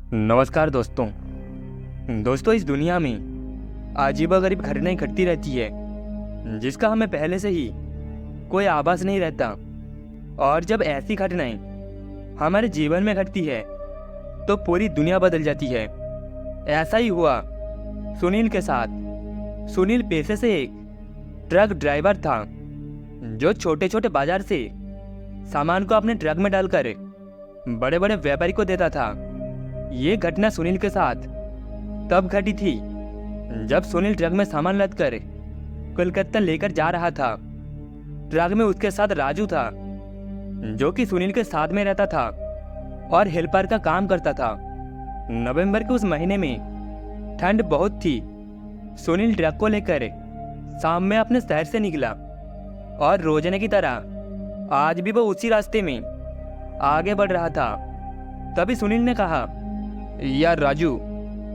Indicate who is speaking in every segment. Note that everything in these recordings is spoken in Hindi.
Speaker 1: नमस्कार दोस्तों। इस दुनिया में अजीबोगरीब घटनाएं घटती रहती है जिसका हमें पहले से ही कोई आभास नहीं रहता। और जब ऐसी घटनाएं हमारे जीवन में घटती है तो पूरी दुनिया बदल जाती है। ऐसा ही हुआ सुनील के साथ। सुनील पेशे से एक ट्रक ड्राइवर था जो छोटे छोटे बाजार से सामान को अपने ट्रक में डालकर बड़े बड़े व्यापारी को देता था। ये घटना सुनील के साथ तब घटी थी जब सुनील ट्रक में सामान लदकर कोलकाता लेकर जा रहा था। ट्रक में उसके साथ राजू था जो कि सुनील के साथ में रहता था और हेल्पर का काम करता था। नवंबर के उस महीने में ठंड बहुत थी। सुनील ट्रक को लेकर शाम में अपने शहर से निकला और रोजाना की तरह आज भी वो उसी रास्ते में आगे बढ़ रहा था। तभी सुनील ने कहा, यार राजू,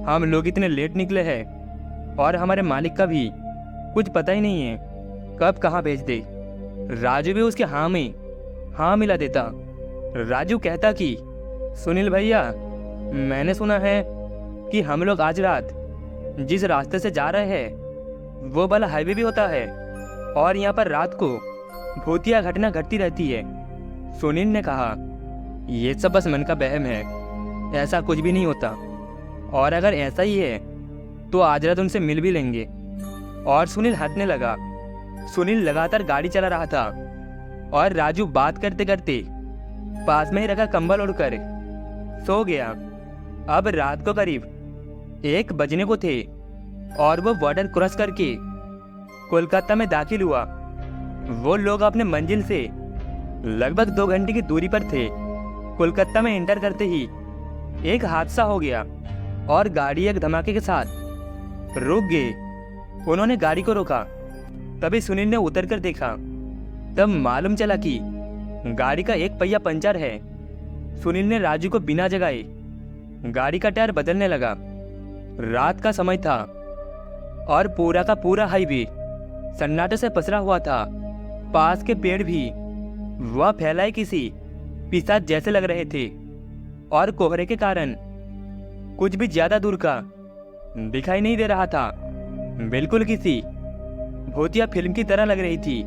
Speaker 1: हम लोग इतने लेट निकले हैं और हमारे मालिक का भी कुछ पता ही नहीं है कब कहाँ भेज दे। राजू भी उसके हाँ में हाँ मिला देता। राजू कहता कि सुनील भैया, मैंने सुना है कि हम लोग आज रात जिस रास्ते से जा रहे हैं वो वाला हाईवे भी होता है और यहाँ पर रात को भूतिया घटना घटती रहती है। सुनील ने कहा, ये सब बस मन का वहम है, ऐसा कुछ भी नहीं होता। और अगर ऐसा ही है तो आज रात उनसे मिल भी लेंगे। और सुनील हंसने लगा। सुनील लगातार गाड़ी चला रहा था और राजू बात करते करते पास में ही रखा कंबल ओढ़कर सो गया। अब रात को करीब 1 बजने को थे और वो बॉर्डर क्रॉस करके कोलकाता में दाखिल हुआ। वो लोग अपने मंजिल से लगभग 2 घंटे की दूरी पर थे। कोलकाता में एंटर करते ही एक हादसा हो गया और गाड़ी एक धमाके के साथ रुक गई। उन्होंने गाड़ी को रोका। तभी सुनील ने उतर कर देखा। तब मालूम चला कि गाड़ी का एक पहिया पंचर है। सुनील ने राजू को बिना जगाए गाड़ी का टायर बदलने लगा। रात का समय था और पूरा का पूरा हाईवे सन्नाटे से पसरा हुआ था। पास के पेड़ भी वह फैलाए किसी पिशाच जैसे लग रहे थे और कोहरे के कारण कुछ भी ज्यादा दूर का दिखाई नहीं दे रहा था। बिल्कुल किसी भूतिया फिल्म की तरह लग रही थी।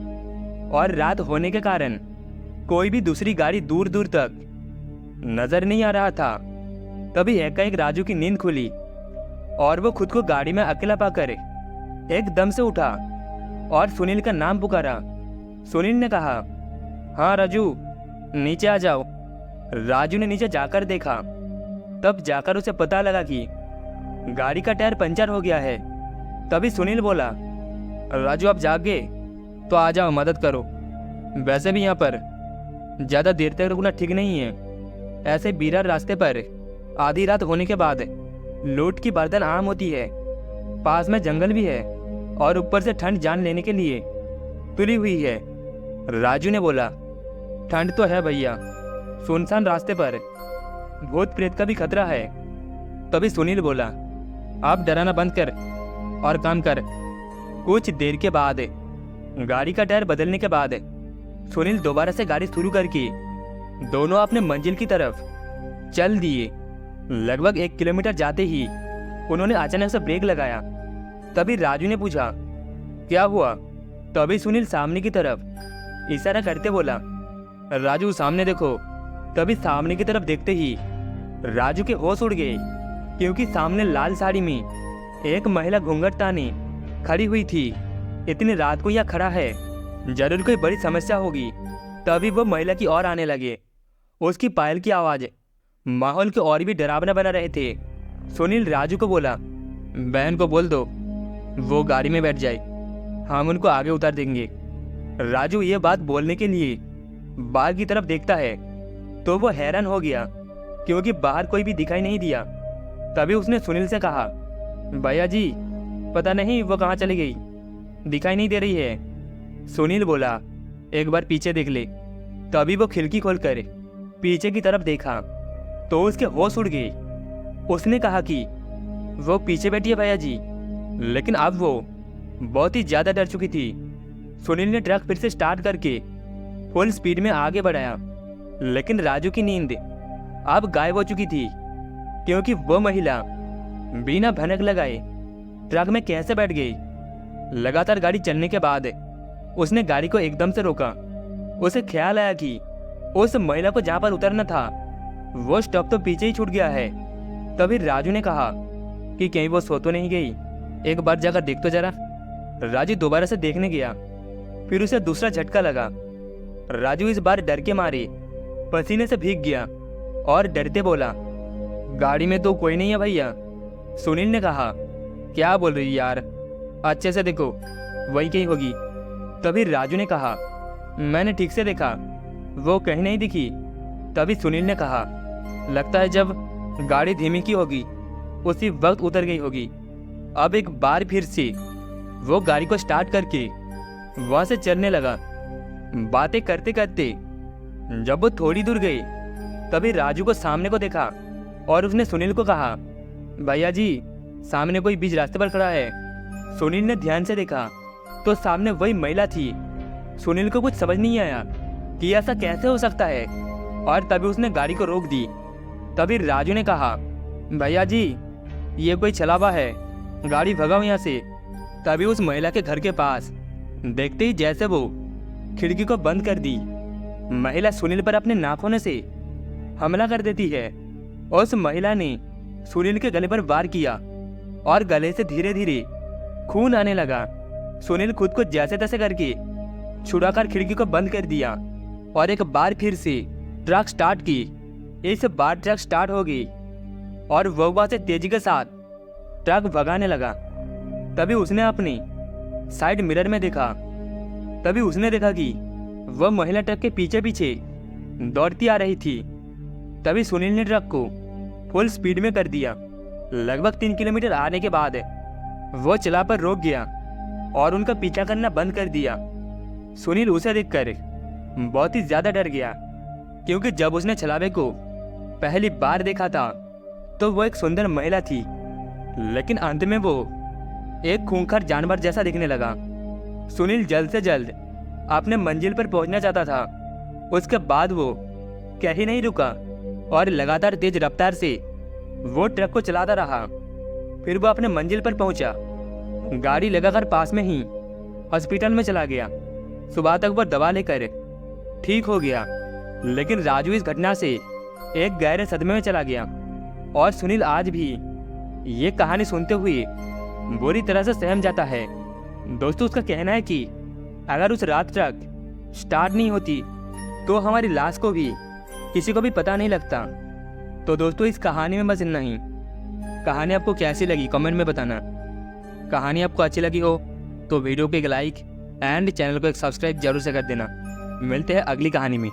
Speaker 1: और रात होने के कारण कोई भी दूसरी गाड़ी दूर दूर तक नजर नहीं आ रहा था। तभी एकाएक राजू की नींद खुली और वो खुद को गाड़ी में अकेला पाकर एकदम से उठा और सुनील का नाम पुकारा। सुनील ने कहा, हाँ राजू, नीचे आ जाओ। राजू ने नीचे जाकर देखा। तब जाकर उसे पता लगा कि गाड़ी का टायर पंचर हो गया है। तभी सुनील बोला, राजू आप जाग गए तो आ जाओ, मदद करो। वैसे भी यहाँ पर ज़्यादा देर तक रुकना ठीक नहीं है। ऐसे बीरार रास्ते पर आधी रात होने के बाद लूट की बर्तन आम होती है। पास में जंगल भी है और ऊपर से ठंड जान लेने के लिए तुली हुई है। राजू ने बोला, ठंड तो है भैया, सुनसान रास्ते पर भूत प्रेत का भी खतरा है। तभी सुनील बोला, आप डराना बंद कर और काम कर। कुछ देर के बाद गाड़ी का टायर बदलने के बाद सुनील दोबारा से गाड़ी शुरू करके दोनों अपने मंजिल की तरफ चल दिए। लगभग 1 किलोमीटर जाते ही उन्होंने अचानक से ब्रेक लगाया। तभी राजू ने पूछा, क्या हुआ? तभी सुनील सामने की तरफ इशारा करते बोला, राजू सामने देखो। तभी सामने की तरफ देखते ही राजू के होश उड़ गए क्योंकि सामने लाल साड़ी में एक महिला घूंघट ताने खड़ी हुई थी। इतनी रात को यह खड़ा है, जरूर कोई बड़ी समस्या होगी। तभी वो महिला की ओर आने लगे। उसकी पायल की आवाज़ माहौल के और भी डरावना बना रहे थे। सुनील राजू को बोला, बहन को बोल दो वो गाड़ी में बैठ जाए, हम उनको आगे उतार देंगे। राजू ये बात बोलने के लिए बाहर की तरफ देखता है तो वो हैरान हो गया क्योंकि बाहर कोई भी दिखाई नहीं दिया। तभी उसने सुनील से कहा, भैया जी, पता नहीं वो कहाँ चली गई, दिखाई नहीं दे रही है। सुनील बोला, एक बार पीछे देख ले। तभी वो खिड़की खोलकर पीछे की तरफ देखा तो उसके होश उड़ गए। उसने कहा कि वो पीछे बैठी है भैया जी, लेकिन अब वो बहुत ही ज्यादा डर चुकी थी। सुनील ने ट्रक फिर से स्टार्ट करके फुल स्पीड में आगे बढ़ाया, लेकिन राजू की नींद अब गायब हो चुकी थी। क्योंकि वो महिला बिना भनक लगाए ट्रक में कैसे बैठ गई। लगातार गाड़ी चलने के बाद उसने गाड़ी को एकदम से रोका। उसे ख्याल आया कि उस महिला को जहाँ पर उतरना था वो स्टॉप तो पीछे ही छूट गया है। तभी राजू ने कहा कि कहीं वो सो तो नहीं गई, एक बार जाकर देख तो जरा। राजू दोबारा से देखने गया, फिर उसे दूसरा झटका लगा। राजू इस बार डर के मारे पसीने से भीग गया और डरते बोला, गाड़ी में तो कोई नहीं है भैया। सुनील ने कहा, क्या बोल रही यार, अच्छे से देखो, वही कहीं होगी। तभी राजू ने कहा, मैंने ठीक से देखा, वो कहीं नहीं दिखी। तभी सुनील ने कहा, लगता है जब गाड़ी धीमी की होगी उसी वक्त उतर गई होगी। अब एक बार फिर से वो गाड़ी को स्टार्ट करके वहां से चलने लगा। बातें करते करते जब वो थोड़ी दूर गई तभी राजू को सामने को देखा और उसने सुनील को कहा, भैया जी सामने कोई बीच रास्ते पर खड़ा है। सुनील ने ध्यान से देखा तो सामने वही महिला थी। सुनील को कुछ समझ नहीं आया कि ऐसा कैसे हो सकता है और तभी उसने गाड़ी को रोक दी। तभी राजू ने कहा, भैया जी ये कोई छलावा है, गाड़ी भगाओ यहाँ से। तभी उस महिला के घर के पास देखते ही जैसे वो खिड़की को बंद कर दी, महिला सुनील पर अपने नाखूनों से हमला कर देती है। उस महिला ने सुनील के गले पर वार किया और गले से धीरे धीरे खून आने लगा। सुनील खुद को जैसे तैसे करके छुड़ाकर खिड़की को बंद कर दिया और एक बार फिर से ट्रक स्टार्ट की। इस बार ट्रक स्टार्ट हो गई और वो वहां से तेजी के साथ ट्रक भगाने लगा। तभी उसने अपनी साइड मिरर में देखा। तभी उसने देखा कि वह महिला ट्रक के पीछे पीछे दौड़ती आ रही थी। तभी सुनील ने ट्रक को फुल स्पीड में कर दिया। लगभग 3 किलोमीटर आने के बाद वो चला पर रोक गया और उनका पीछा करना बंद कर दिया। सुनील उसे देखकर बहुत ही ज्यादा डर गया, क्योंकि जब उसने छलावे को पहली बार देखा था तो वो एक सुंदर महिला थी, लेकिन अंत में वो एक खूंखार जानवर जैसा दिखने लगा। सुनील जल्द से जल्द अपने मंजिल पर पहुंचना चाहता था। उसके बाद वो कहीं नहीं रुका और लगातार तेज रफ्तार से वो ट्रक को चलाता रहा। फिर वो अपने मंजिल पर पहुंचा। गाड़ी लगाकर पास में ही हॉस्पिटल में चला गया। सुबह तक वो दवा लेकर ठीक हो गया, लेकिन राजू इस घटना से एक गहरे सदमे में चला गया और सुनील आज भी ये कहानी सुनते हुए बुरी तरह से सहम जाता है। दोस्तों, उसका कहना है कि अगर उस रात ट्रक स्टार्ट नहीं होती तो हमारी लाश को भी किसी को भी पता नहीं लगता। तो दोस्तों, इस कहानी में बस इतना ही। कहानी आपको कैसी लगी कमेंट में बताना। कहानी आपको अच्छी लगी हो तो वीडियो को एक लाइक एंड चैनल को एक सब्सक्राइब जरूर से कर देना। मिलते हैं अगली कहानी में।